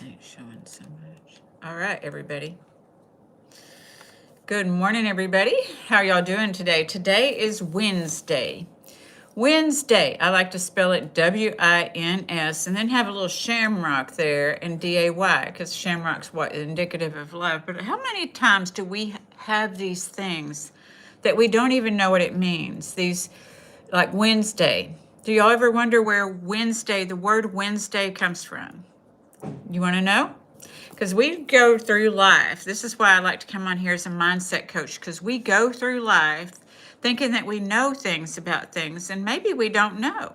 Ain't showing so much. All right, everybody. Good morning, everybody. How are y'all doing today? Today is Wednesday. Wednesday. I like to spell it W-I-N-S and then have a little shamrock there and D-A-Y because shamrock's what indicative of love. But how many times do we have these things that we don't even know what it means? These, like Wednesday. Do y'all ever wonder where Wednesday, the word Wednesday comes from? You want to know? Because we go through life. This is why I like to come on here as a mindset coach, because we go through life thinking that we know things about things and maybe we don't know.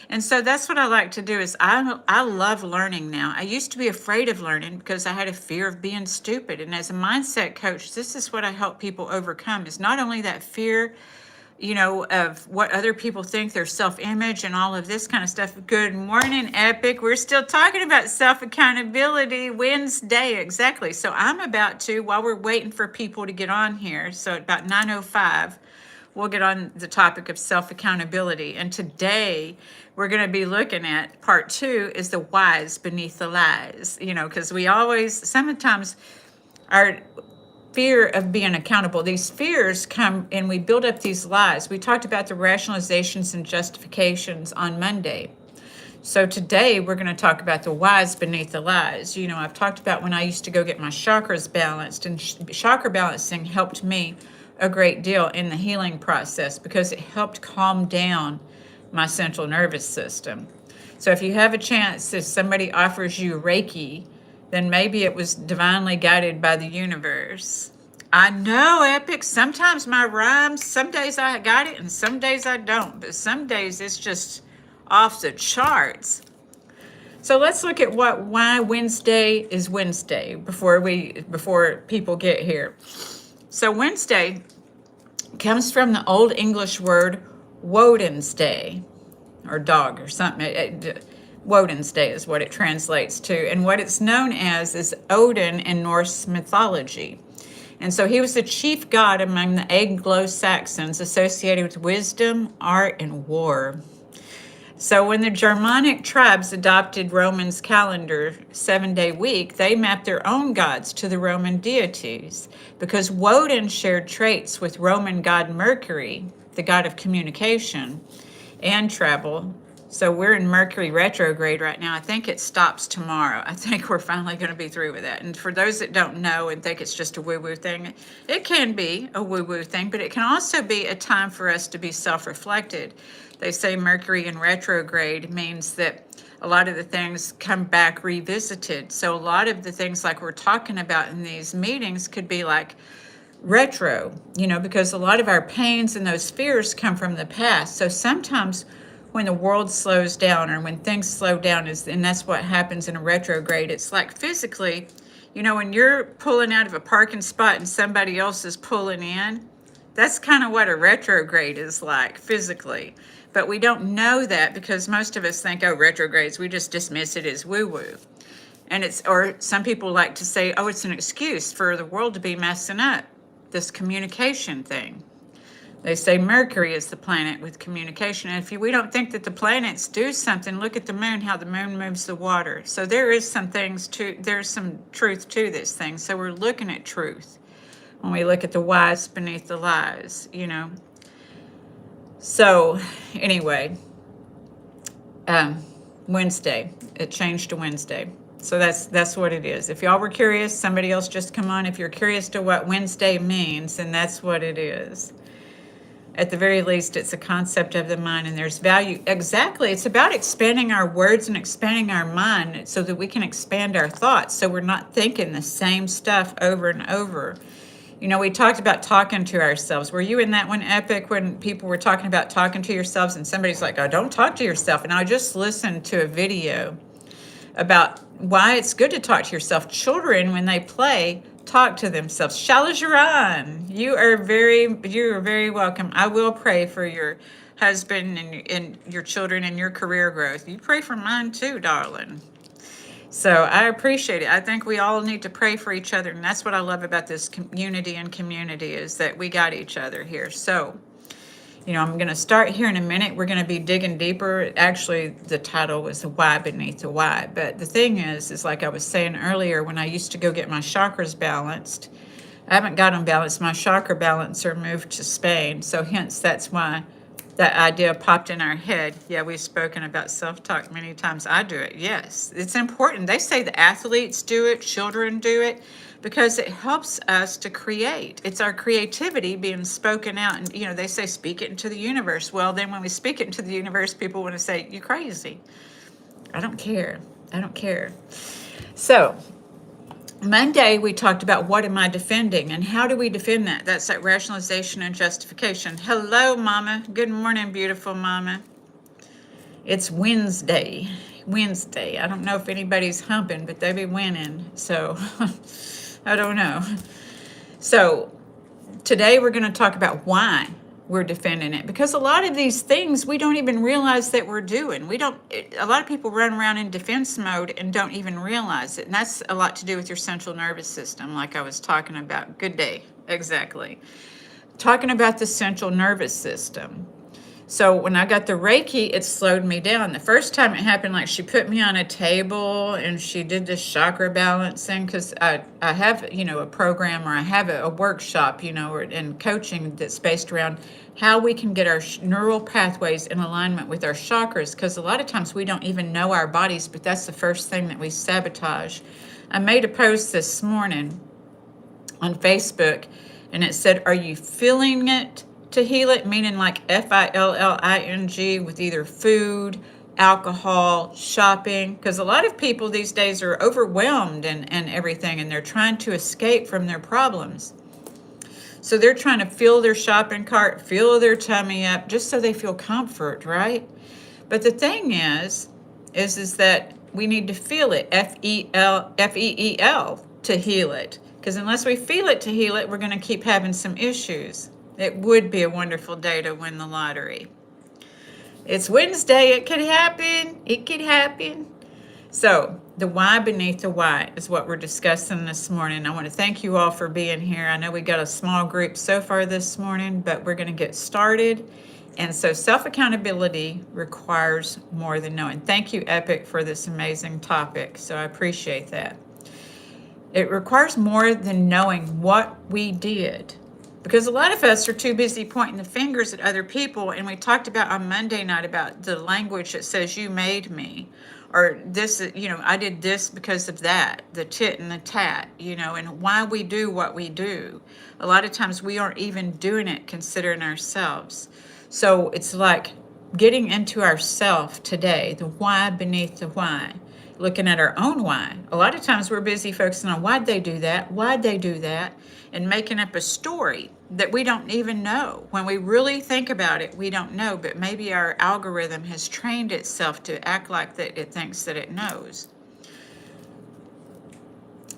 And so that's what I like to do is I love learning now. I used to be afraid of learning because I had a fear of being stupid. And as a mindset coach, this is what I help people overcome is not only that fear of what other people think, their self-image and all of this kind of stuff. Good morning, Epic. We're still talking about self-accountability Wednesday, exactly. So I'm about to, while we're waiting for people to get on here, so at about 9:05, we'll get on the topic of self-accountability. And today we're going to be looking at part 2 is the whys beneath the lies, because we always, sometimes our fear of being accountable. These fears come and we build up these lies. We talked about the rationalizations and justifications on Monday. So today we're going to talk about the whys beneath the lies. I've talked about when I used to go get my chakras balanced, and chakra balancing helped me a great deal in the healing process because it helped calm down my central nervous system. So if you have a chance, if somebody offers you Reiki, then maybe it was divinely guided by the universe. I know, Epic. Sometimes my rhymes, some days I got it and some days I don't, but some days it's just off the charts. So let's look at why Wednesday is Wednesday before people get here. So Wednesday comes from the Old English word Woden's Day, or dog or something. Woden's Day is what it translates to. And what it's known as is Odin in Norse mythology. And so he was the chief god among the Anglo-Saxons associated with wisdom, art, and war. So when the Germanic tribes adopted Romans' calendar 7-day week, they mapped their own gods to the Roman deities because Woden shared traits with Roman god Mercury, the god of communication and travel. So we're in Mercury retrograde right now. I think it stops tomorrow. I think we're finally going to be through with that. And for those that don't know and think it's just a woo-woo thing, it can be a woo-woo thing, but it can also be a time for us to be self-reflected. They say Mercury in retrograde means that a lot of the things come back revisited. So a lot of the things like we're talking about in these meetings could be like retro, because a lot of our pains and those fears come from the past. So sometimes when the world slows down or when things slow down, and that's what happens in a retrograde, it's like physically, when you're pulling out of a parking spot and somebody else is pulling in, that's kind of what a retrograde is like physically. But we don't know that because most of us think, oh, retrogrades, we just dismiss it as woo-woo. And or some people like to say, oh, it's an excuse for the world to be messing up, this communication thing. They say Mercury is the planet with communication. And if we don't think that the planets do something, look at the moon, how the moon moves the water. So there's some truth to this thing. So we're looking at truth when we look at the whys beneath the lies, So anyway, Wednesday, it changed to Wednesday. So that's what it is. If y'all were curious, somebody else just come on. If you're curious to what Wednesday means, then that's what it is. At the very least, it's a concept of the mind and there's value. Exactly. It's about expanding our words and expanding our mind so that we can expand our thoughts so we're not thinking the same stuff over and over. We talked about talking to ourselves. Were you in that one, Epic, when people were talking about talking to yourselves and somebody's like, oh, don't talk to yourself. And I just listened to a video about why it's good to talk to yourself. Children, when they play, talk to themselves. Shalajaran, you are very welcome. I will pray for your husband and your children and your career growth. You pray for mine too, darling. So I appreciate it. I think we all need to pray for each other. And that's what I love about this unity and community is that we got each other here. So I'm going to start here in a minute. We're going to be digging deeper. Actually, the title was Why Beneath the Why. But the thing is like I was saying earlier, when I used to go get my chakras balanced, I haven't got them balanced. My chakra balancer moved to Spain. So hence that's why that idea popped in our head. Yeah, we've spoken about self-talk many times. I do it. Yes, it's important. They say the athletes do it, children do it, because it helps us to create. It's our creativity being spoken out. And, they say speak it into the universe. Well, then when we speak it into the universe, people want to say, you're crazy. I don't care. I don't care. So Monday, we talked about what am I defending and how do we defend that? That's that rationalization and justification. Hello, Mama. Good morning, beautiful Mama. It's Wednesday. Wednesday. I don't know if anybody's humping, but they be winning. So I don't know. So today we're going to talk about why we're defending it, because a lot of these things we don't even realize that we're doing. A lot of people run around in defense mode and don't even realize it. And that's a lot to do with your central nervous system, like I was talking about. Good day. Exactly. Talking about the central nervous system. So when I got the Reiki, it slowed me down. The first time it happened, like she put me on a table and she did this chakra balancing, because I have, a program, or I have a workshop, and coaching that's based around how we can get our neural pathways in alignment with our chakras, because a lot of times we don't even know our bodies, but that's the first thing that we sabotage. I made a post this morning on Facebook, and it said, are you feeling it to heal it? Meaning like FILLING, with either food, alcohol, shopping, because a lot of people these days are overwhelmed and everything, and they're trying to escape from their problems. So they're trying to fill their shopping cart, fill their tummy up, just so they feel comfort, right? But the thing is that we need to feel it, FEEL, to heal it. Because unless we feel it to heal it, we're going to keep having some issues. It would be a wonderful day to win the lottery. It's Wednesday. It could happen. It could happen. So the why beneath the why is what we're discussing this morning. I want to thank you all for being here. I know we got a small group so far this morning, but we're going to get started. And so self-accountability requires more than knowing. Thank you, Epic, for this amazing topic. So I appreciate that. It requires more than knowing what we did. Because a lot of us are too busy pointing the fingers at other people. And we talked about on Monday night about the language that says, you made me. Or this, I did this because of that. The tit and the tat, and why we do what we do. A lot of times we aren't even doing it considering ourselves. So it's like getting into ourself today, the why beneath the why. Looking at our own why. A lot of times we're busy focusing on why'd they do that, and making up a story that we don't even know. When we really think about it, we don't know, but maybe our algorithm has trained itself to act like that it thinks that it knows.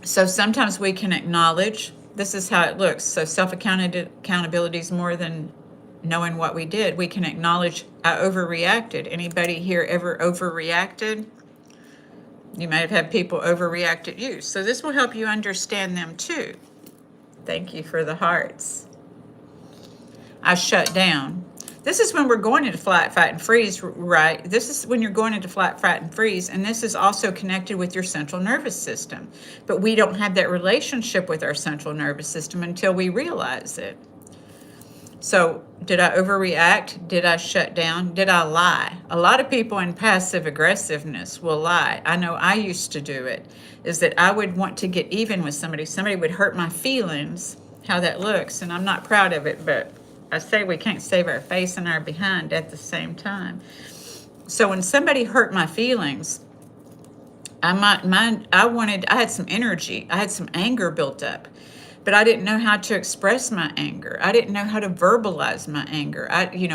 So sometimes we can acknowledge, this is how it looks. So self-accountability is more than knowing what we did. We can acknowledge, I overreacted. Anybody here ever overreacted? You might have had people overreact at you. So this will help you understand them too. Thank you for the hearts. I shut down. This is when we're going into flight, fight, and freeze, right? This is when you're going into flight, fight, and freeze. And this is also connected with your central nervous system. But we don't have that relationship with our central nervous system until we realize it. So did I overreact? Did I shut down? Did I lie? A lot of people in passive aggressiveness will lie. I know I used to do it, is that I would want to get even with somebody. Somebody would hurt my feelings, how that looks, and I'm not proud of it, but I say we can't save our face and our behind at the same time. So when somebody hurt my feelings, I had some energy. I had some anger built up. But I didn't know how to express my anger. I didn't know how to verbalize my anger,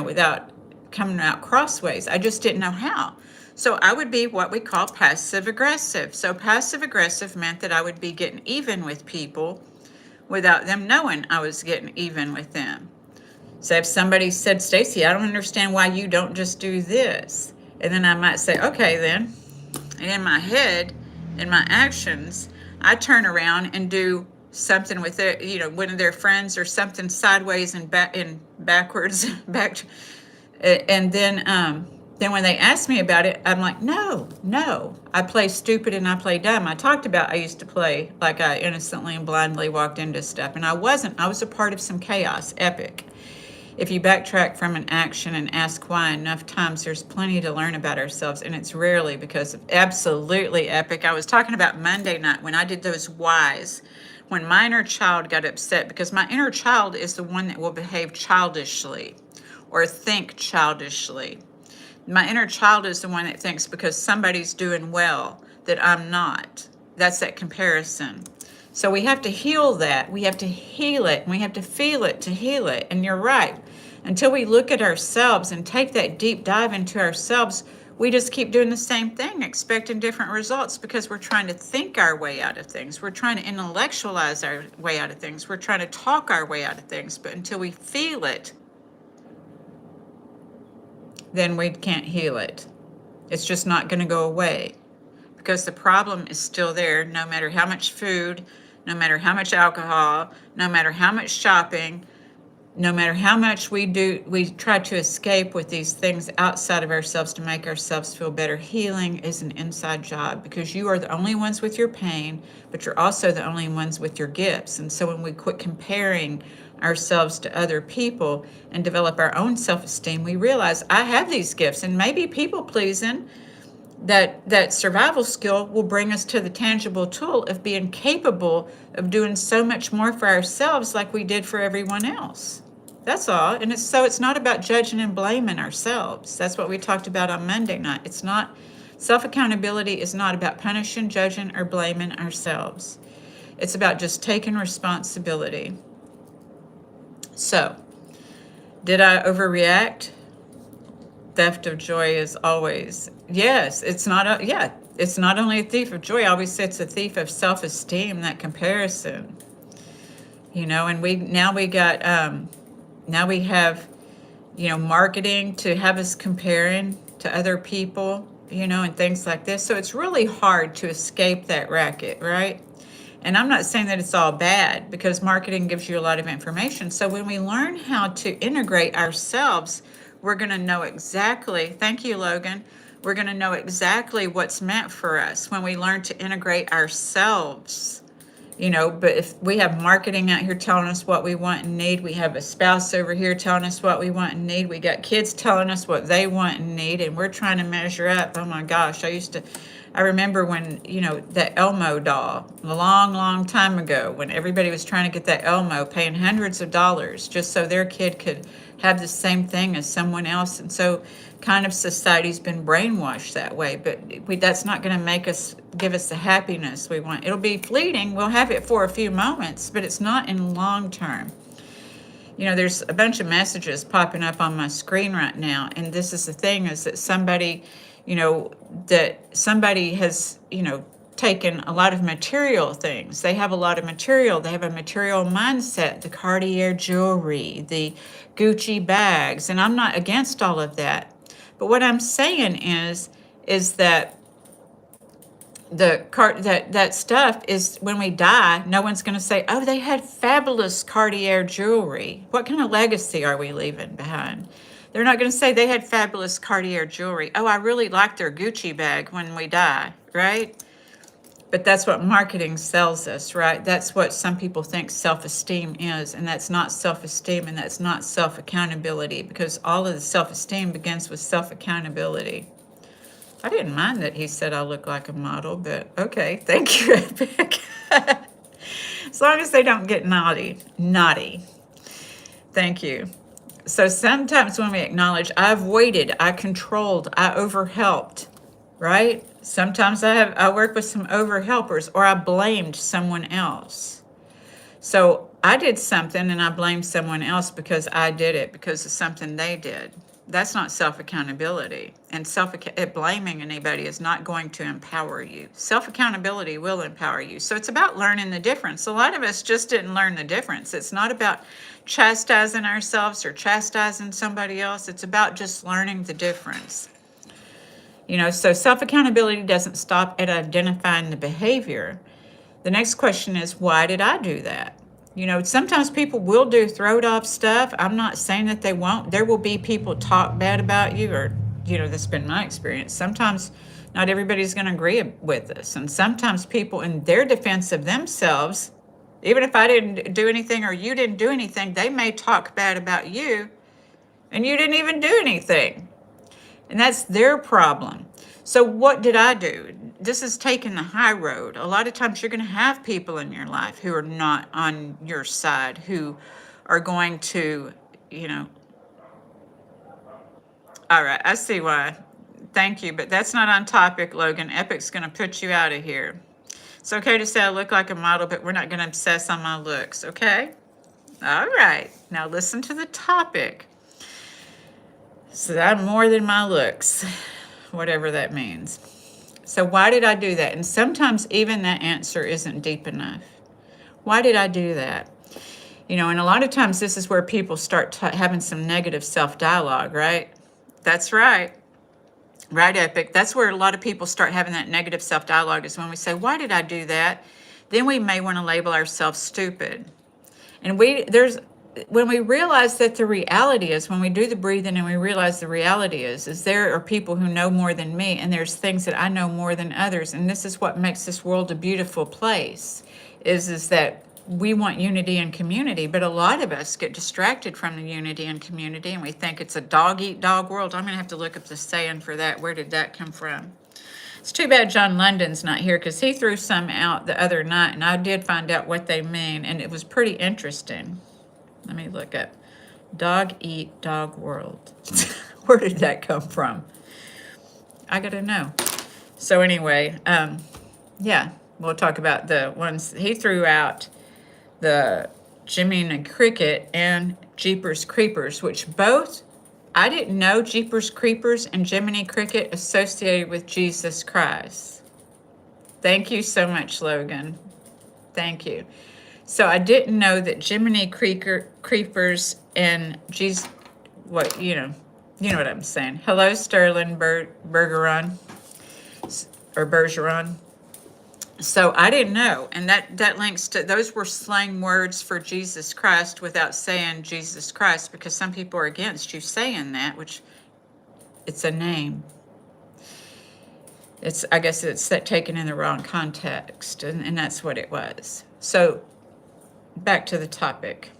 without coming out crossways. I just didn't know how. So I would be what we call passive aggressive. So passive aggressive meant that I would be getting even with people without them knowing I was getting even with them. So if somebody said, Stacy, I don't understand why you don't just do this. And then I might say, okay, then. And in my head, in my actions, I turn around and do something with their, one of their friends or something sideways and backwards, and then when they ask me about it, I'm like, no, no. I play stupid and I play dumb. I talked about I used to play like I innocently and blindly walked into stuff, and I wasn't. I was a part of some chaos, epic. If you backtrack from an action and ask why enough times, there's plenty to learn about ourselves, and it's rarely because of absolutely epic. I was talking about Monday night when I did those whys. When my inner child got upset, because my inner child is the one that will behave childishly or think childishly. My inner child is the one that thinks because somebody's doing well that I'm not. That's that comparison. So we have to heal that. We have to heal it, and we have to feel it to heal it. And you're right. Until we look at ourselves and take that deep dive into ourselves, we just keep doing the same thing, expecting different results because we're trying to think our way out of things. We're trying to intellectualize our way out of things. We're trying to talk our way out of things. But until we feel it, then we can't heal it. It's just not going to go away because the problem is still there no matter how much food, no matter how much alcohol, no matter how much shopping, no matter how much we try to escape with these things outside of ourselves to make ourselves feel better. Healing is an inside job because you are the only ones with your pain, but you're also the only ones with your gifts. And so when we quit comparing ourselves to other people and develop our own self-esteem, we realize I have these gifts, and maybe people pleasing, that survival skill will bring us to the tangible tool of being capable of doing so much more for ourselves like we did for everyone else. That's all. And it's not about judging and blaming ourselves. That's what we talked about on Monday night. It's not, self-accountability is not about punishing, judging, or blaming ourselves. It's about just taking responsibility. So, did I overreact? Theft of joy is always, yes, it's not only a thief of joy. I always say it's a thief of self-esteem, that comparison. And now we have, marketing to have us comparing to other people, and things like this. So it's really hard to escape that racket, right? And I'm not saying that it's all bad because marketing gives you a lot of information. So when we learn how to integrate ourselves, we're going to know exactly, thank you, Logan, we're going to know exactly what's meant for us when we learn to integrate ourselves. But if we have marketing out here telling us what we want and need, we have a spouse over here telling us what we want and need, we got kids telling us what they want and need, and we're trying to measure up. Oh my gosh, I remember when, that Elmo doll, a long, long time ago, when everybody was trying to get that Elmo, paying hundreds of dollars just so their kid could have the same thing as someone else. And so kind of society's been brainwashed that way, but that's not going to give us the happiness we want. It'll be fleeting. We'll have it for a few moments, but it's not in long term. There's a bunch of messages popping up on my screen right now. And this is the thing, is that somebody has, taken a lot of material things. They have a lot of material. They have a material mindset, the Cartier jewelry, the Gucci bags. And I'm not against all of that. But what I'm saying is that that stuff is, when we die, no one's going to say, oh, they had fabulous Cartier jewelry. What kind of legacy are we leaving behind? They're not going to say they had fabulous Cartier jewelry. Oh, I really like their Gucci bag when we die, right? But that's what marketing sells us, right? That's what some people think self-esteem is, and that's not self-esteem, and that's not self-accountability, because all of the self-esteem begins with self-accountability. I didn't mind that he said I look like a model, but okay, thank you, Epic. As long as they don't get naughty. Thank you. So sometimes when we acknowledge, I avoided, I controlled, I overhelped, right? Sometimes I work with some overhelpers, or I blamed someone else. So I did something and I blamed someone else because I did it because of something they did. That's not self-accountability. And blaming anybody is not going to empower you. Self-accountability will empower you. So it's about learning the difference. A lot of us just didn't learn the difference. It's not about chastising ourselves or chastising somebody else. It's about just learning the difference. So self-accountability doesn't stop at identifying the behavior. The next question is, why did I do that? You know, sometimes people will do throat off stuff. I'm not saying that they won't. There will be people talk bad about you, or, you know, that's been my experience. Sometimes not everybody's going to agree with us. And sometimes people, in their defense of themselves, even if I didn't do anything or you didn't do anything, they may talk bad about you and you didn't even do anything. And that's their problem. So what did I do? This is taking the high road. A lot of times you're going to have people in your life who are not on your side, who are going to, you know, all right, I see why. Thank you, but that's not on topic, Logan. Epic's going to put you out of here. It's okay to say I look like a model, but we're not going to obsess on my looks, okay? All right, now listen to the topic. So I'm more than my looks, whatever that means. So why did I do that? And sometimes even that answer isn't deep enough. Why did I do that? You know, and a lot of times this is where people start having some negative self-dialogue, right? That's right. Right, Epic. That's where a lot of people start having that negative self-dialogue, is when we say, why did I do that? Then we may want to label ourselves stupid. And when we realize that the reality is, when we do the breathing and we realize the reality is there are people who know more than me, and there's things that I know more than others. And this is what makes this world a beautiful place, is that we want unity and community, but a lot of us get distracted from the unity and community, and we think it's a dog-eat-dog world. I'm going to have to look up the saying for that. Where did that come from? It's too bad John London's not here, because he threw some out the other night, and I did find out what they mean, and it was pretty interesting. Let me look up dog-eat-dog world. Where did that come from? I got to know. So anyway, yeah, we'll talk about the ones he threw out. The Jiminy Cricket and Jeepers Creepers, which both, I didn't know Jeepers Creepers and Jiminy Cricket associated with Jesus Christ. Thank you so much, Logan. Thank you. So I didn't know that Jiminy Creepers and Jesus, what, you know what I'm saying. Hello, Sterling Bergeron, or Bergeron. So I didn't know, and that links to, those were slang words for Jesus Christ without saying Jesus Christ, because some people are against you saying that, which it's a name. I guess it's taken in the wrong context, and that's what it was. So back to the topic.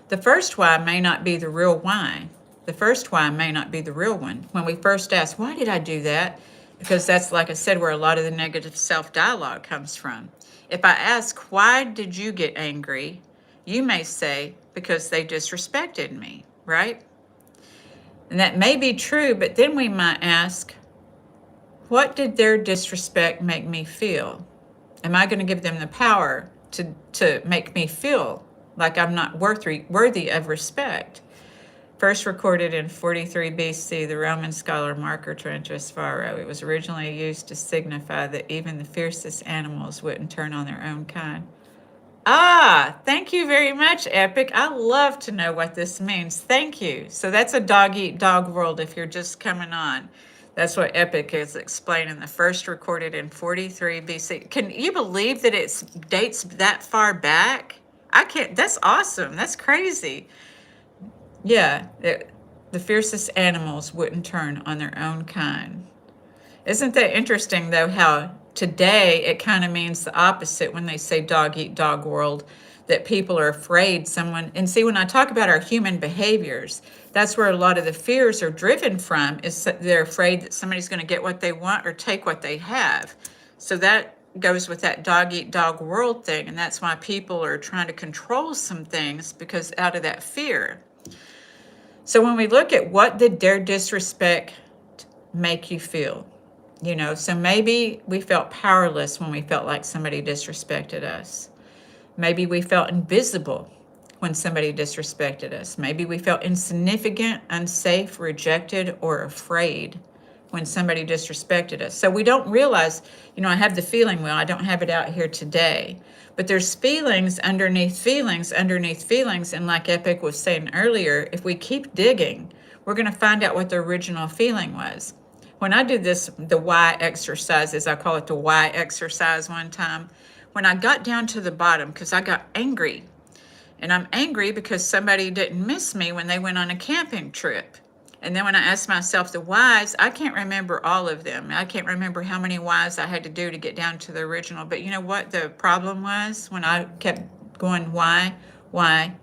The first why may not be the real why. The first why may not be the real one. When we first ask, why did I do that? Because that's, like I said, where a lot of the negative self-dialogue comes from. If I ask, why did you get angry? You may say, because they disrespected me, right? And that may be true, but then we might ask, what did their disrespect make me feel? Am I going to give them the power to make me feel like I'm not worthy of respect? First recorded in 43 BC, the Roman scholar Marco Trentus Varro. It was originally used to signify that even the fiercest animals wouldn't turn on their own kind. Ah, thank you very much, Epic. I love to know what this means. Thank you. So that's a dog-eat-dog world if you're just coming on. That's what Epic is explaining. The first recorded in 43 BC. Can you believe that it dates that far back? I can't. That's awesome. That's crazy. Yeah, the fiercest animals wouldn't turn on their own kind. Isn't that interesting, though, how today it kind of means the opposite when they say dog-eat-dog world, that people are afraid someone, and see, when I talk about our human behaviors, that's where a lot of the fears are driven from, is that they're afraid that somebody's going to get what they want or take what they have. So that goes with that dog-eat-dog world thing, and that's why people are trying to control some things, because out of that fear. So when we look at what did their disrespect make you feel, so maybe we felt powerless when we felt like somebody disrespected us. Maybe we felt invisible when somebody disrespected us. Maybe we felt insignificant, unsafe, rejected, or afraid when somebody disrespected us. So we don't realize, I have the feeling, well, I don't have it out here today, but there's feelings underneath feelings underneath feelings. And like Epic was saying earlier, if we keep digging, we're going to find out what the original feeling was. When I did the why exercises, I call it the why exercise one time, when I got down to the bottom, because I got angry, And I'm angry because somebody didn't miss me when they went on a camping trip. And then when I ask myself the whys, I can't remember all of them. I can't remember how many whys I had to do to get down to the original. But you know what the problem was? When I kept going, why? When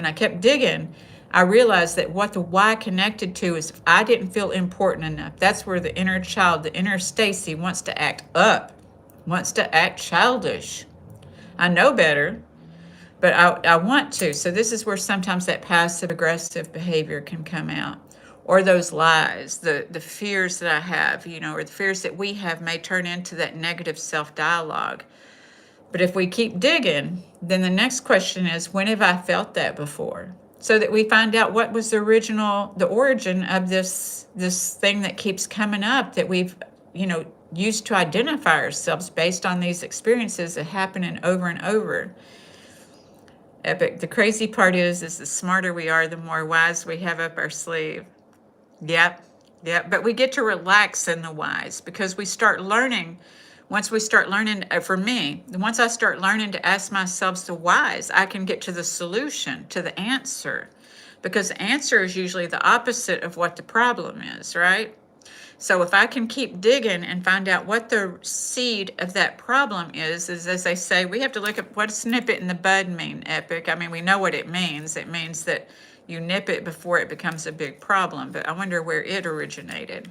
I kept digging, I realized that what the why connected to is I didn't feel important enough. That's where the inner child, the inner Stacy, wants to act up, wants to act childish. I know better, but I want to. So this is where sometimes that passive aggressive behavior can come out. Or those lies, the fears that I have, or the fears that we have may turn into that negative self-dialogue. But if we keep digging, then the next question is, when have I felt that before? So that we find out what was the origin of this thing that keeps coming up that we've, used to identify ourselves based on these experiences that happening over and over. Epic. The crazy part is the smarter we are, the more whys we have up our sleeve. Yep. But we get to relax in the whys because we start learning. Once we start learning, for me, once I start learning to ask myself the whys, I can get to the solution, to the answer. Because the answer is usually the opposite of what the problem is, right? So if I can keep digging and find out what the seed of that problem is as they say, we have to look at what does nip it in the bud mean, Epic. I mean, we know what it means. It means that you nip it before it becomes a big problem, but I wonder where it originated.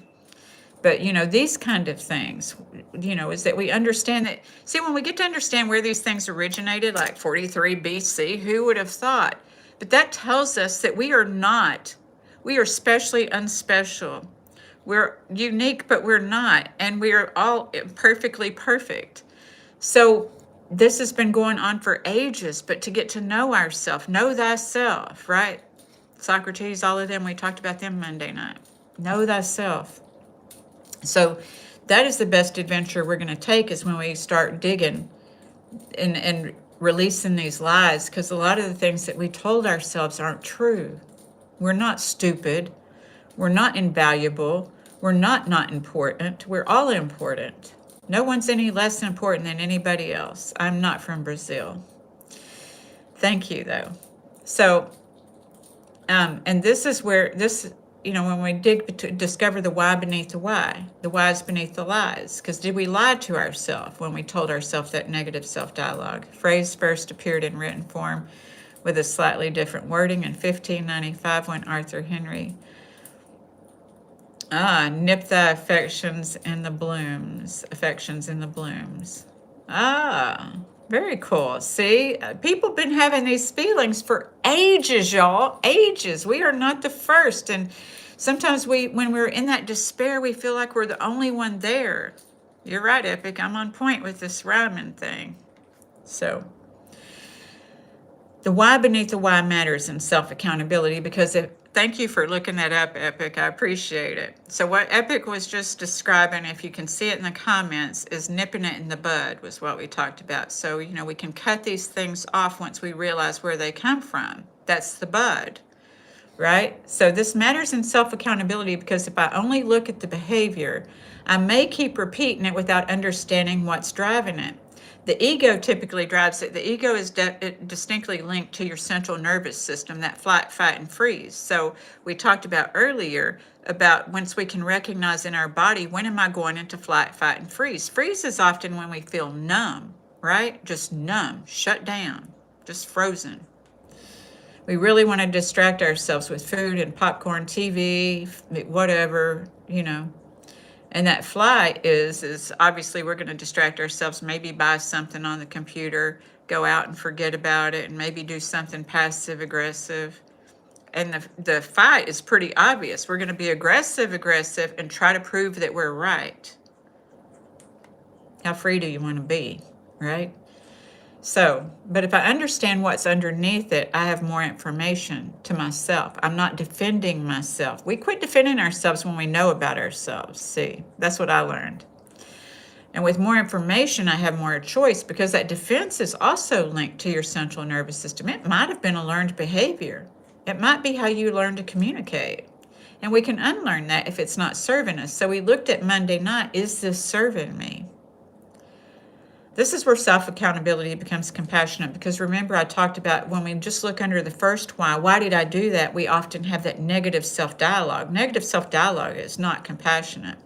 But, these kind of things, is that we understand that, see, when we get to understand where these things originated, like 43 BC, who would have thought? But that tells us that we are specially unspecial. We're unique, but we're not. And we are all perfectly perfect. So this has been going on for ages, but to get to know ourselves, know thyself, right? Socrates, all of them, we talked about them Monday night. Know thyself. So that is the best adventure we're going to take is when we start digging and releasing these lies, because a lot of the things that we told ourselves aren't true. We're not stupid. We're not invaluable. We're not important. We're all important. No one's any less important than anybody else. I'm not from Brazil. Thank you, though. So, and this is where when we dig to discover the why beneath the whys beneath the lies. Because did we lie to ourselves when we told ourselves that negative self-dialogue? Phrase first appeared in written form with a slightly different wording in 1595 when Arthur Henry nip thy affections in the blooms. Very cool. See, people been having these feelings for ages, y'all. Ages. We are not the first. And sometimes when we're in that despair, we feel like we're the only one there. You're right, Epic. I'm on point with this rhyming thing. So the why beneath the why matters in self-accountability because thank you for looking that up, Epic. I appreciate it. So what Epic was just describing, if you can see it in the comments, is nipping it in the bud was what we talked about. So, we can cut these things off once we realize where they come from. That's the bud, right? So this matters in self-accountability because if I only look at the behavior, I may keep repeating it without understanding what's driving it. The ego typically drives it. The ego is distinctly linked to your central nervous system, that flight, fight, and freeze. So we talked about earlier about once we can recognize in our body, when am I going into flight, fight, and freeze? Freeze is often when we feel numb, right? Just numb, shut down, just frozen. We really want to distract ourselves with food and popcorn, TV, whatever, And that flight is obviously we're going to distract ourselves, maybe buy something on the computer, go out and forget about it, and maybe do something passive aggressive. And the fight is pretty obvious. We're going to be aggressive, and try to prove that we're right. How free do you want to be, right? So, but if I understand what's underneath it, I have more information to myself. I'm not defending myself. We quit defending ourselves when we know about ourselves. See, that's what I learned. And with more information, I have more choice because that defense is also linked to your central nervous system. It might have been a learned behavior. It might be how you learn to communicate. And we can unlearn that if it's not serving us. So we looked at Monday night, is this serving me? This is where self-accountability becomes compassionate, because remember I talked about when we just look under the first why did I do that? We often have that negative self-dialogue. Negative self-dialogue is not compassionate.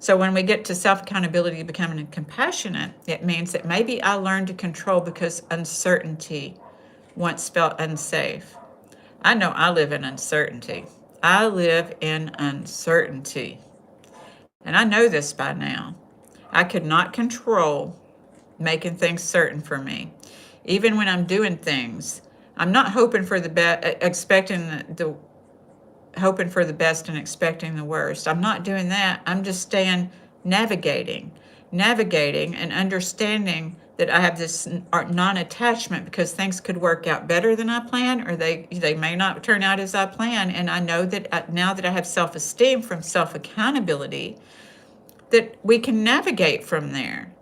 So when we get to self-accountability becoming compassionate, it means that maybe I learned to control because uncertainty once felt unsafe. I know I live in uncertainty. I live in uncertainty. And I know this by now. I could not control making things certain for me. Even when I'm doing things, I'm not hoping for the best, expecting hoping for the best and expecting the worst. I'm not doing that. I'm just staying navigating and understanding that I have this non-attachment, because things could work out better than I plan, or they may not turn out as I plan. And I know that now that I have self-esteem from self-accountability, that we can navigate from there.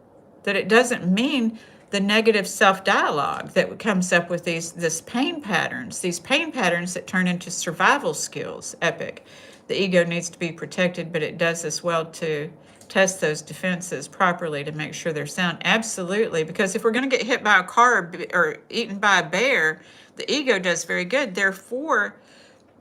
That it doesn't mean the negative self-dialogue that comes up with these pain patterns that turn into survival skills. Epic. The ego needs to be protected, but it does as well to test those defenses properly to make sure they're sound. Absolutely, because if we're going to get hit by a car or eaten by a bear, the ego does very good. Therefore,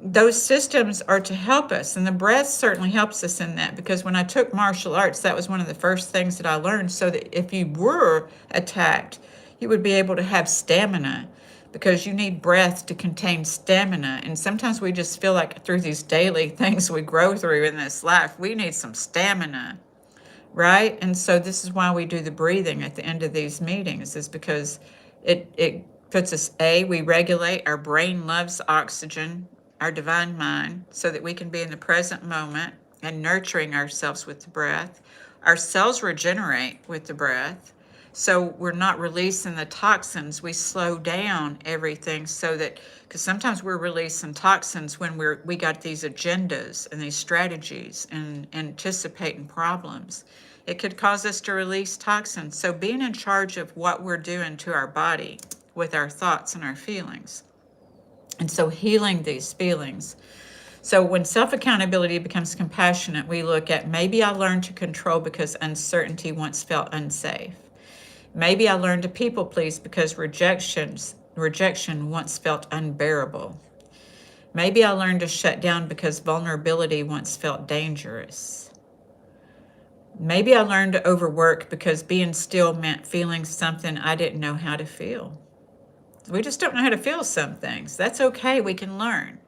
those systems are to help us, and the breath certainly helps us in that, because when I took martial arts, that was one of the first things that I learned, so that if you were attacked, you would be able to have stamina, because you need breath to contain stamina. And sometimes we just feel like through these daily things we grow through in this life, we need some stamina, right? And so this is why we do the breathing at the end of these meetings, is because it puts us, we regulate. Our brain loves oxygen, our divine mind, so that we can be in the present moment and nurturing ourselves with the breath. Our cells regenerate with the breath, so we're not releasing the toxins. We slow down everything, so that, because sometimes we're releasing toxins when we got these agendas and these strategies and anticipating problems. It could cause us to release toxins. So being in charge of what we're doing to our body with our thoughts and our feelings. And so healing these feelings. So when self-accountability becomes compassionate, we look at, maybe I learned to control because uncertainty once felt unsafe. Maybe I learned to people please because rejection once felt unbearable. Maybe I learned to shut down because vulnerability once felt dangerous. Maybe I learned to overwork because being still meant feeling something I didn't know how to feel. We just don't know how to feel some things. That's okay, we can learn.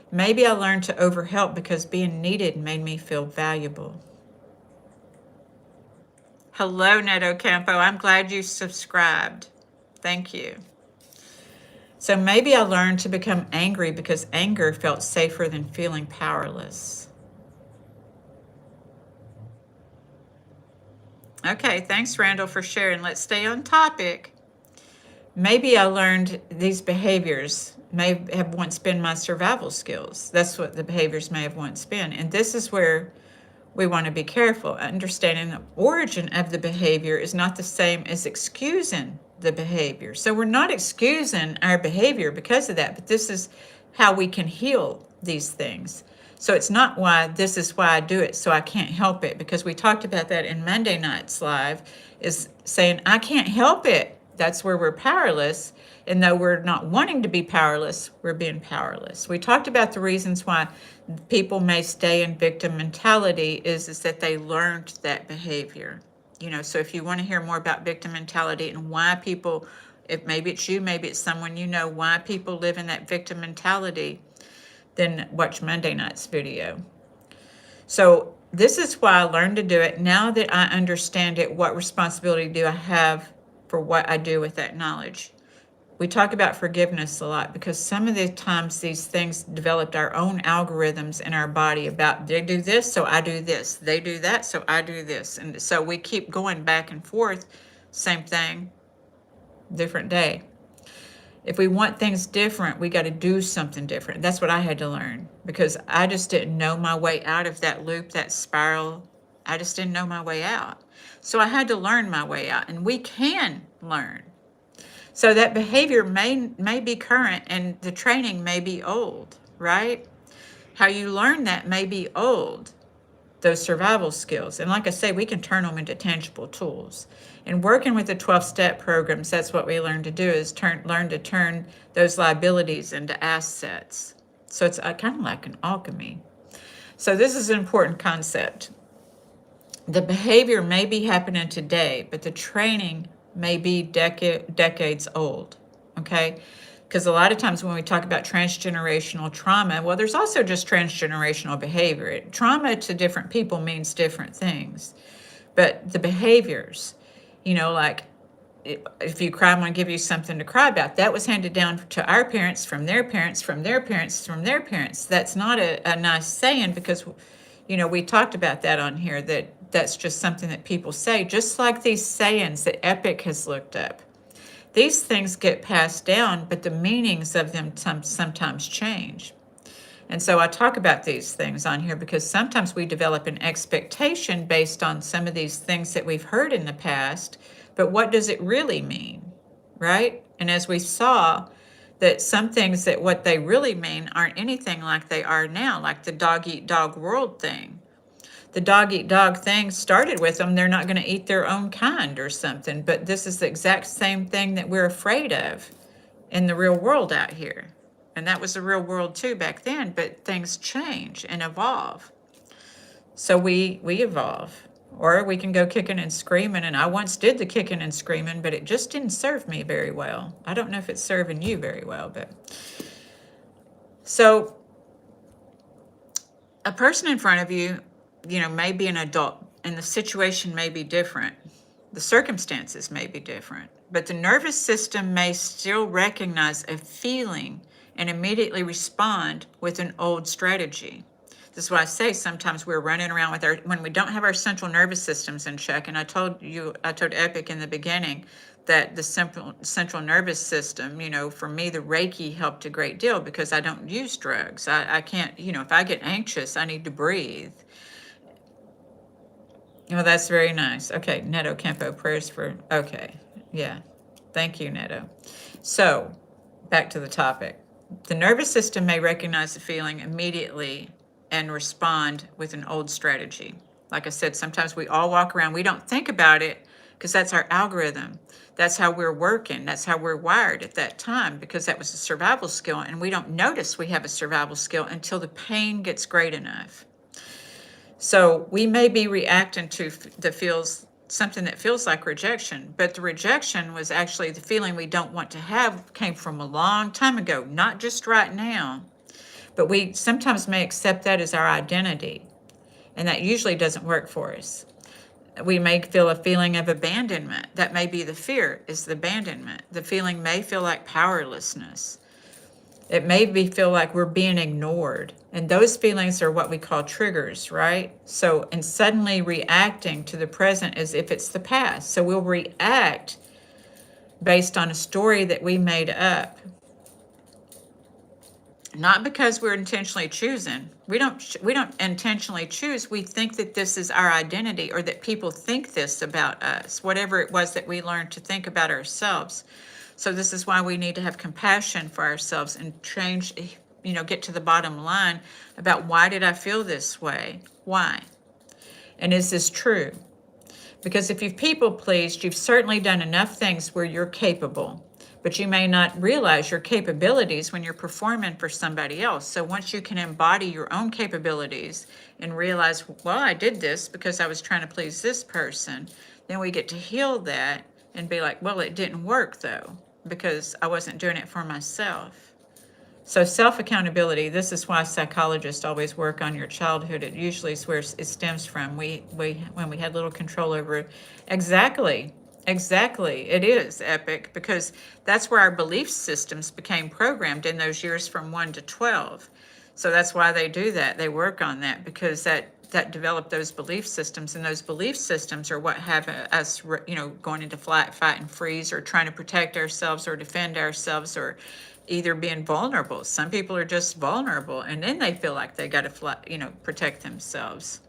Maybe I learned to overhelp because being needed made me feel valuable. Hello, Neto Campo. I'm glad you subscribed. Thank you. So maybe I learned to become angry because anger felt safer than feeling powerless. Okay, thanks, Randall, for sharing. Let's stay on topic. Maybe I learned these behaviors may have once been my survival skills. That's what the behaviors may have once been. And this is where we want to be careful. Understanding the origin of the behavior is not the same as excusing the behavior. So we're not excusing our behavior because of that, but this is how we can heal these things. So it's not this is why I do it, so I can't help it, because we talked about that in Monday night's live, is saying I can't help it. That's where we're powerless. And though we're not wanting to be powerless, we're being powerless. We talked about the reasons why people may stay in victim mentality is that they learned that behavior. So if you want to hear more about victim mentality and why people, if maybe it's you, maybe it's someone you know, why people live in that victim mentality, then watch Monday night's video. So this is why I learned to do it. Now that I understand it, what responsibility do I have for what I do with that knowledge? We talk about forgiveness a lot, because some of the times these things developed our own algorithms in our body about, they do this, so I do this. They do that, so I do this. And so we keep going back and forth, same thing, different day. If we want things different, we got to do something different. That's what I had to learn, because I just didn't know my way out of that loop, that spiral. I just didn't know my way out. So I had to learn my way out, and we can learn. So that behavior may be current, and the training may be old, right? How you learn that may be old, those survival skills. And like I say, we can turn them into tangible tools. And working with the 12-step programs, that's what we learn to do, is learn to turn those liabilities into assets. So it's kind of like an alchemy. So this is an important concept. The behavior may be happening today, but the training may be decades old, okay? Because a lot of times when we talk about transgenerational trauma, well, there's also just transgenerational behavior. Trauma to different people means different things. But the behaviors, like if you cry, I'm going to give you something to cry about. That was handed down to our parents, from their parents, from their parents, from their parents. That's not a nice saying, because, we talked about that on here, that's just something that people say, just like these sayings that Epic has looked up. These things get passed down, but the meanings of them sometimes change. And so I talk about these things on here because sometimes we develop an expectation based on some of these things that we've heard in the past, but what does it really mean, right? And as we saw, that some things that what they really mean aren't anything like they are now, like the dog eat dog world thing. The dog eat dog thing started with them, they're not going to eat their own kind or something, but this is the exact same thing that we're afraid of in the real world out here. And that was the real world too back then, but things change and evolve. So we evolve. Or we can go kicking and screaming, and I once did the kicking and screaming, but it just didn't serve me very well. I don't know if it's serving you very well, but... So a person in front of you, may be an adult, and the situation may be different. The circumstances may be different, but the nervous system may still recognize a feeling and immediately respond with an old strategy. This is why I say sometimes we're running around when we don't have our central nervous systems in check. And I told Epic in the beginning that the central nervous system, for me, the Reiki helped a great deal because I don't use drugs. I can't, if I get anxious, I need to breathe. Well, that's very nice. Okay, Neto Campo, prayers for, okay, yeah. Thank you, Neto. So, back to the topic. The nervous system may recognize the feeling immediately and respond with an old strategy. Like I said, sometimes we all walk around, we don't think about it because that's our algorithm. That's how we're working. That's how we're wired at that time, because that was a survival skill, and we don't notice we have a survival skill until the pain gets great enough. So we may be reacting to something that feels like rejection, but the rejection was actually the feeling we don't want to have, came from a long time ago, not just right now. But we sometimes may accept that as our identity, and that usually doesn't work for us. We may feel a feeling of abandonment. That may be the fear, is the abandonment. The feeling may feel like powerlessness. It may feel like we're being ignored. And those feelings are what we call triggers, right? So, and suddenly reacting to the present as if it's the past. So we'll react based on a story that we made up. Not because we're intentionally choosing. We don't intentionally choose. We think that this is our identity, or that people think this about us, whatever it was that we learned to think about ourselves. So this is why we need to have compassion for ourselves and change, get to the bottom line about, why did I feel this way? Why? And is this true? Because if you've people pleased, you've certainly done enough things where you're capable, but you may not realize your capabilities when you're performing for somebody else. So once you can embody your own capabilities and realize, well, I did this because I was trying to please this person, then we get to heal that and be like, well, it didn't work though, because I wasn't doing it for myself. So self-accountability, this is why psychologists always work on your childhood. It usually is where it stems from. When we had little control over it. Exactly. It is Epic, because that's where our belief systems became programmed in those years from 1 to 12. So that's why they do that. They work on that, because that developed those belief systems, and those belief systems are what have us, going into flight, fight, and freeze, or trying to protect ourselves or defend ourselves, or either being vulnerable. Some people are just vulnerable, and then they feel like they got to protect themselves.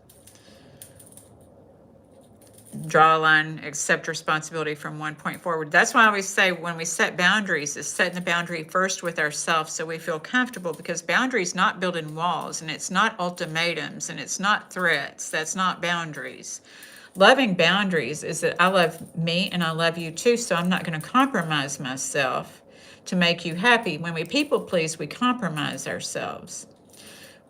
draw a line, accept responsibility from one point forward. That's why I always say when we set boundaries, is setting the boundary first with ourselves so we feel comfortable, because boundaries not building walls, and it's not ultimatums, and it's not threats. That's not boundaries. Loving boundaries is that I love me and I love you too, so I'm not going to compromise myself to make you happy. When we people please, we compromise ourselves.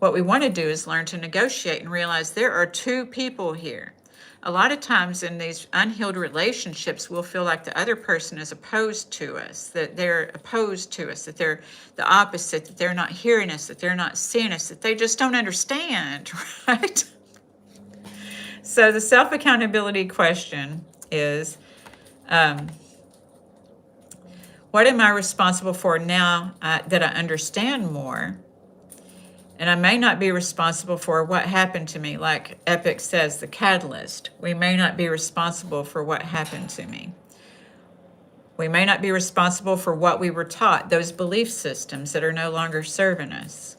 What we want to do is learn to negotiate and realize there are two people here. A lot of times in these unhealed relationships, we'll feel like the other person is opposed to us, that they're opposed to us, that they're the opposite, that they're not hearing us, that they're not seeing us, that they just don't understand, right? So the self-accountability question is, what am I responsible for now that I understand more? And I may not be responsible for what happened to me. Like Epic says, the catalyst. We may not be responsible for what happened to me. We may not be responsible for what we were taught, those belief systems that are no longer serving us.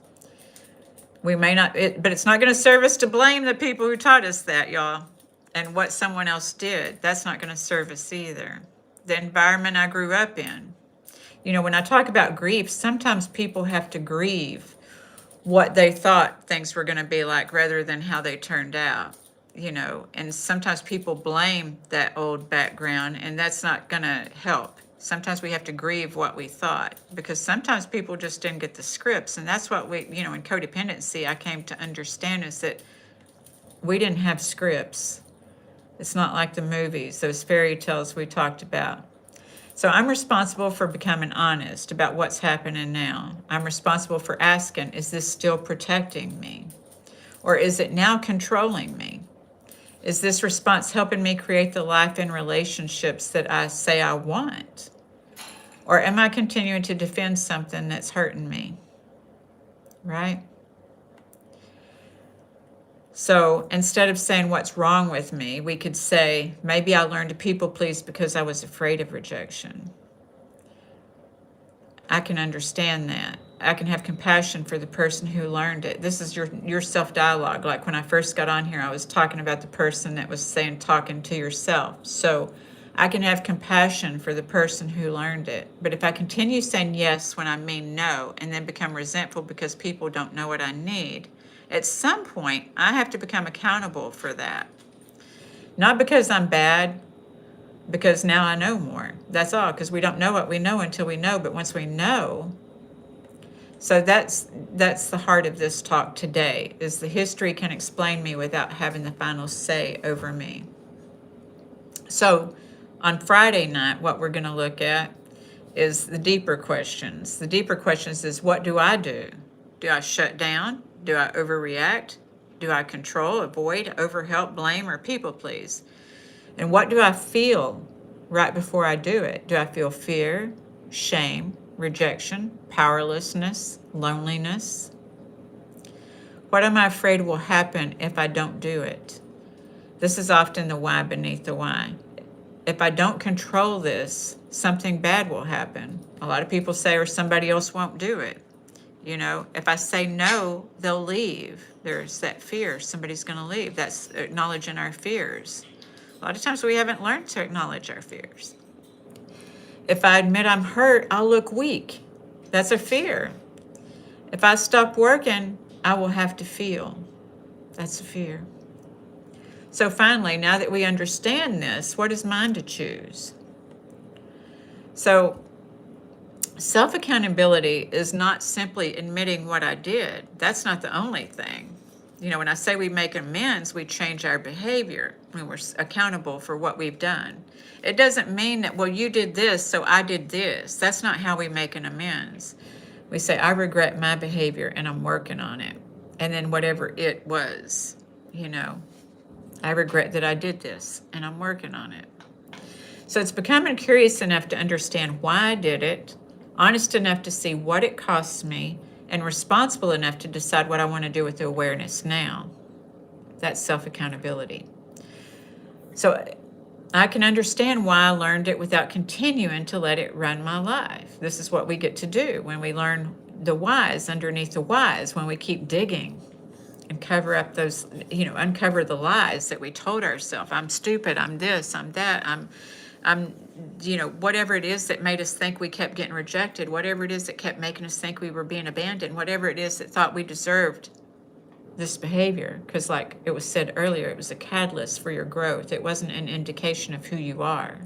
We may not, but it's not going to serve us to blame the people who taught us that, y'all, and what someone else did. That's not going to serve us either. The environment I grew up in. You know, when I talk about grief, sometimes people have to grieve what they thought things were going to be like rather than how they turned out, you know, and sometimes people blame that old background, and that's not going to help. Sometimes we have to grieve what we thought, because sometimes people just didn't get the scripts. And that's what we, you know, in codependency, I came to understand is that we didn't have scripts. It's not like the movies, those fairy tales we talked about. So I'm responsible for becoming honest about what's happening now. I'm responsible for asking, is this still protecting me? Or is it now controlling me? Is this response helping me create the life and relationships that I say I want? Or am I continuing to defend something that's hurting me? Right? So instead of saying what's wrong with me, we could say, maybe I learned to people please because I was afraid of rejection. I can understand that. I can have compassion for the person who learned it. This is your self-dialogue. Like when I first got on here, I was talking about the person that was saying talking to yourself. So I can have compassion for the person who learned it. But if I continue saying yes when I mean no, and then become resentful because people don't know what I need, at some point, I have to become accountable for that. Not because I'm bad, because now I know more. That's all, because we don't know what we know until we know, but once we know, so that's the heart of this talk today, is the history can explain me without having the final say over me. So on Friday night, what we're going to look at is the deeper questions. The deeper questions is, what do I do? Do I shut down? Do I overreact? Do I control, avoid, overhelp, blame, or people please? And what do I feel right before I do it? Do I feel fear, shame, rejection, powerlessness, loneliness? What am I afraid will happen if I don't do it? This is often the why beneath the why. If I don't control this, something bad will happen. A lot of people say, or somebody else won't do it. You know, if I say no, they'll leave. There's that fear, somebody's going to leave. That's acknowledging our fears. A lot of times we haven't learned to acknowledge our fears. If I admit I'm hurt, I'll look weak. That's a fear. If I stop working, I will have to feel. That's a fear. So finally, now that we understand this, what is mine to choose? So self-accountability is not simply admitting what I did. That's not the only thing. You know, when I say we make amends, we change our behavior when we're accountable for what we've done. It doesn't mean that, well, you did this, so I did this. That's not how we make an amends. We say, I regret my behavior and I'm working on it. And then whatever it was, you know, I regret that I did this and I'm working on it. So it's becoming curious enough to understand why I did it, honest enough to see what it costs me, and responsible enough to decide what I want to do with the awareness now. That's self-accountability. So I can understand why I learned it without continuing to let it run my life. This is what we get to do when we learn the whys underneath the whys, when we keep digging. and cover up those, uncover the lies that we told ourselves. I'm stupid, I'm this, I'm that, I'm, whatever it is that made us think we kept getting rejected, whatever it is that kept making us think we were being abandoned, whatever it is that thought we deserved this behavior. Because, like it was said earlier, it was a catalyst for your growth. It wasn't an indication of who you are.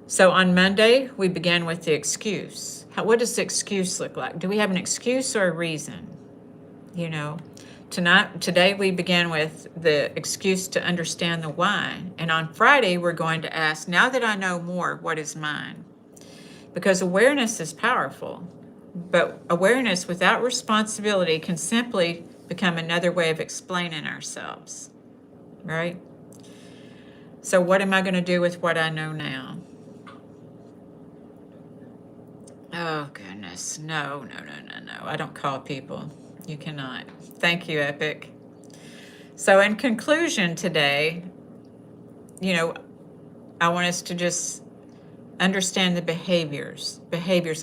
So on Monday, we began with the excuse. What does the excuse look like? Do we have an excuse or a reason? Today we began with the excuse to understand the why. And on Friday, we're going to ask, now that I know more, what is mine? Because awareness is powerful, but awareness without responsibility can simply become another way of explaining ourselves, right? So what am I going to do with what I know now? Oh, goodness. No. I don't call people. You cannot. Thank you, Epic. So in conclusion today, I want us to just understand the behaviors,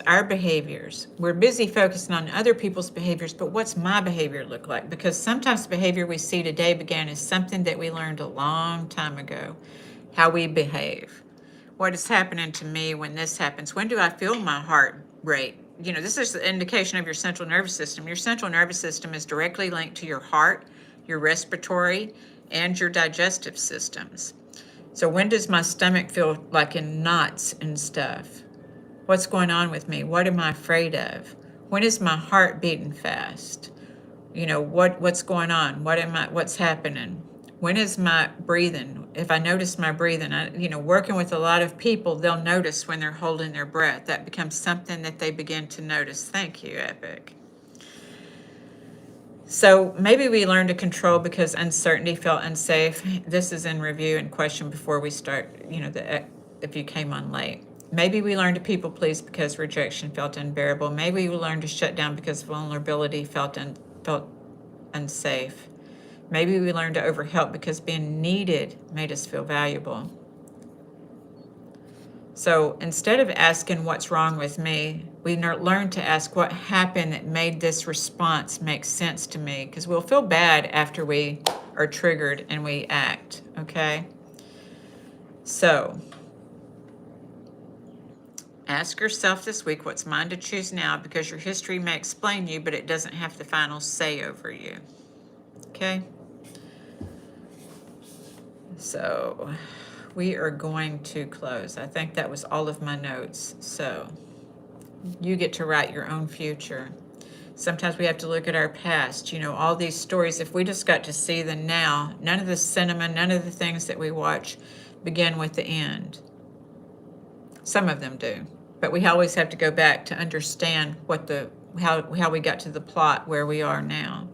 our behaviors. We're busy focusing on other people's behaviors, but what's my behavior look like? Because sometimes the behavior we see today began as something that we learned a long time ago, how we behave. What is happening to me when this happens? When do I feel my heart rate? This is the indication of your central nervous system. Your central nervous system is directly linked to your heart, your respiratory, and your digestive systems. So when does my stomach feel like in knots and stuff? What's going on with me? What am I afraid of? When is my heart beating fast? What's going on? What's happening? When is my breathing? If I notice my breathing, working with a lot of people, they'll notice when they're holding their breath. That becomes something that they begin to notice. Thank you, Epic. So maybe we learn to control because uncertainty felt unsafe. This is in review and question before we start, if you came on late. Maybe we learned to people please because rejection felt unbearable. Maybe we learned to shut down because vulnerability felt unsafe. Maybe we learned to overhelp because being needed made us feel valuable. So instead of asking what's wrong with me, we learn to ask what happened that made this response make sense to me, because we'll feel bad after we are triggered and we act, okay? So ask yourself this week what's mine to choose now, because your history may explain you, but it doesn't have the final say over you, okay? So we are going to close. I think that was all of my notes. So you get to write your own future. Sometimes we have to look at our past, all these stories. If we just got to see the now, none of the cinema, none of the things that we watch begin with the end. Some of them do, but we always have to go back to understand how we got to the plot where we are now.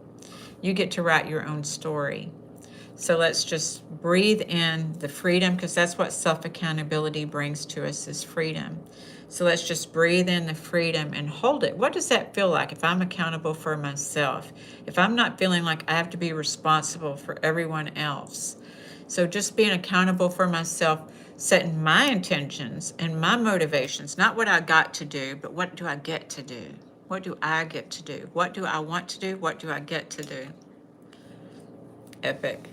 You get to write your own story. So let's just breathe in the freedom, because that's what self-accountability brings to us, is freedom. So let's just breathe in the freedom and hold it. What does that feel like if I'm accountable for myself? If I'm not feeling like I have to be responsible for everyone else? So just being accountable for myself, setting my intentions and my motivations, not what I got to do, but what do I get to do? What do I get to do? What do I want to do? What do I get to do? Epic.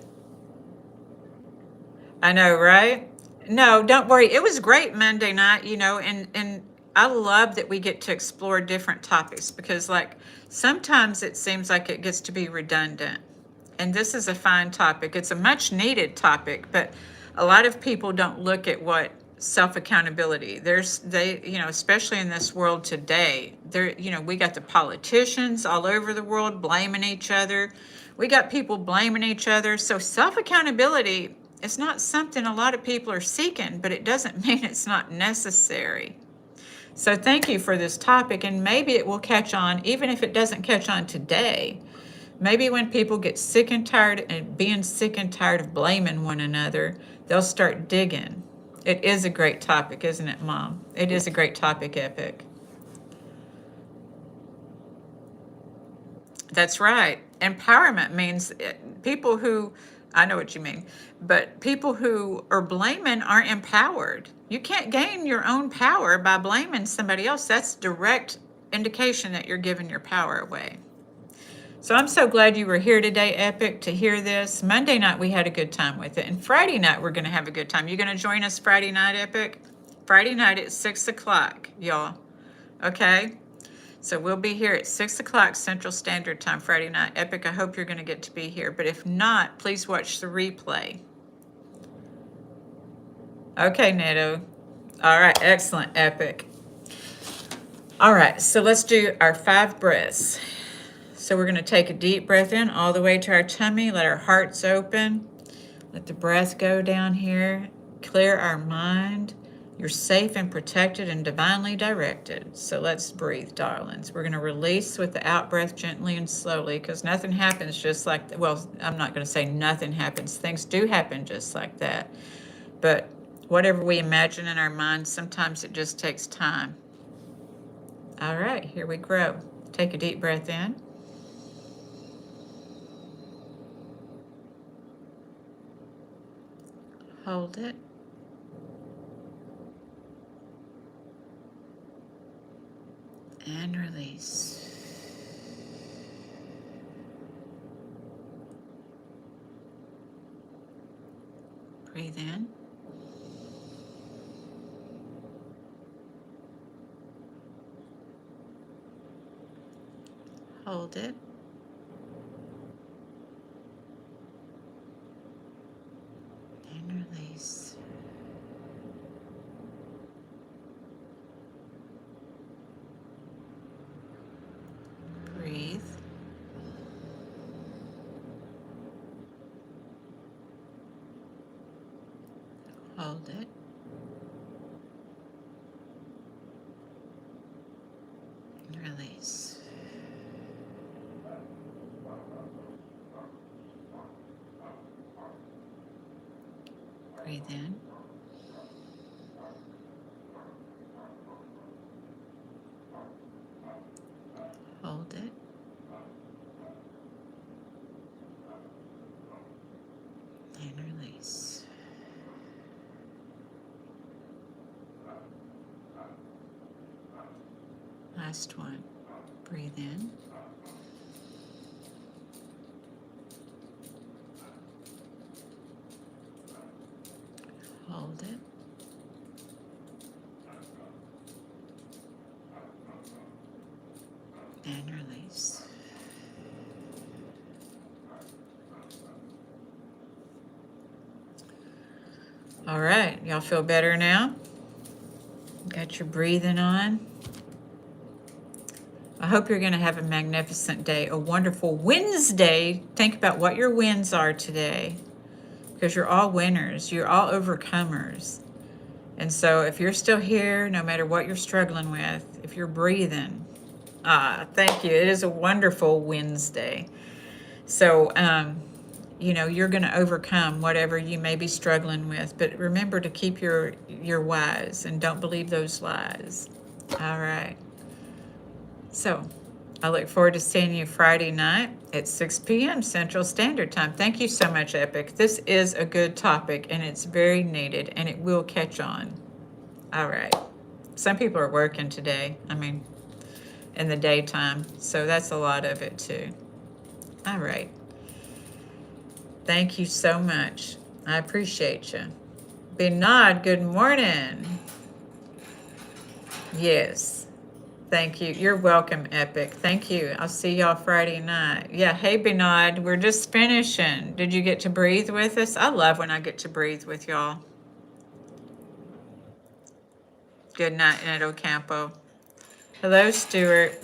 I know, right? No, don't worry. It was great Monday night, and I love that we get to explore different topics, because sometimes it seems like it gets to be redundant. And this is a fine topic. It's a much needed topic, but a lot of people don't look at what self-accountability. Especially in this world today, we got the politicians all over the world blaming each other. We got people blaming each other. So self-accountability, it's not something a lot of people are seeking, but it doesn't mean it's not necessary. So thank you for this topic, and maybe it will catch on, even if it doesn't catch on today. Maybe when people get sick and tired of blaming one another, they'll start digging. It is a great topic, isn't it, Mom? It is a great topic, Epic. That's right. Empowerment means people who, I know what you mean, but people who are blaming aren't empowered. You can't gain your own power by blaming somebody else. That's direct indication that you're giving your power away. So I'm so glad you were here today, Epic, to hear this. Monday night we had a good time with it, and Friday night we're going to have a good time. You going to join us Friday night, Epic? Friday night at 6 o'clock, y'all. Okay? So we'll be here at 6 o'clock Central Standard Time Friday night. Epic, I hope you're going to get to be here. But if not, please watch the replay. Okay, Neto. All right, excellent, Epic. All right, so let's do our 5 breaths. So we're going to take a deep breath in all the way to our tummy, let our hearts open, let the breath go down here, clear our mind. You're safe and protected and divinely directed. So let's breathe, darlings. We're going to release with the out breath gently and slowly, because nothing happens just like that. Well, I'm not going to say nothing happens. Things do happen just like that. But whatever we imagine in our minds, sometimes it just takes time. All right, here we grow. Take a deep breath in. Hold it. And release. Breathe in. Hold it. And release. Breathe. Hold it. And release. Breathe in. Hold it. And release. Last one. Breathe in. Hold it. And release. All right, y'all feel better now? Got your breathing on. I hope you're going to have a magnificent day, a wonderful Wednesday. Think about what your wins are today, because you're all winners. You're all overcomers. And so if you're still here, no matter what you're struggling with, if you're breathing, thank you. It is a wonderful Wednesday. So, you're going to overcome whatever you may be struggling with. But remember to keep your whys and don't believe those lies. All right. So I look forward to seeing you Friday night at 6 p.m. Central Standard Time. Thank you so much, Epic. This is a good topic, and it's very needed, and it will catch on. All right. Some people are working today, in the daytime, so that's a lot of it, too. All right. Thank you so much. I appreciate you. Binod, good morning. Yes. Thank you. You're welcome, Epic. Thank you. I'll see y'all Friday night. Yeah. Hey, Binod. We're just finishing. Did you get to breathe with us? I love when I get to breathe with y'all. Good night, Ned Ocampo. Hello, Stuart.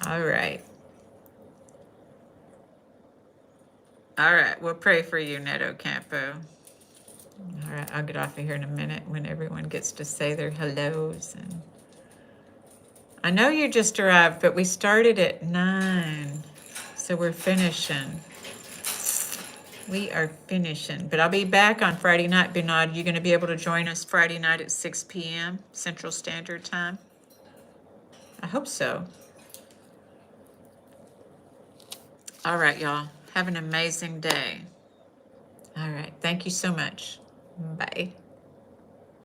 All right. All right. We'll pray for you, Ned Ocampo. All right. I'll get off of here in a minute when everyone gets to say their hellos. And I know you just arrived, but we started at 9, so we're finishing. We are finishing, but I'll be back on Friday night. Binod, you going to be able to join us Friday night at 6 p.m. Central Standard Time? I hope so. All right, y'all. Have an amazing day. All right. Thank you so much. Bye.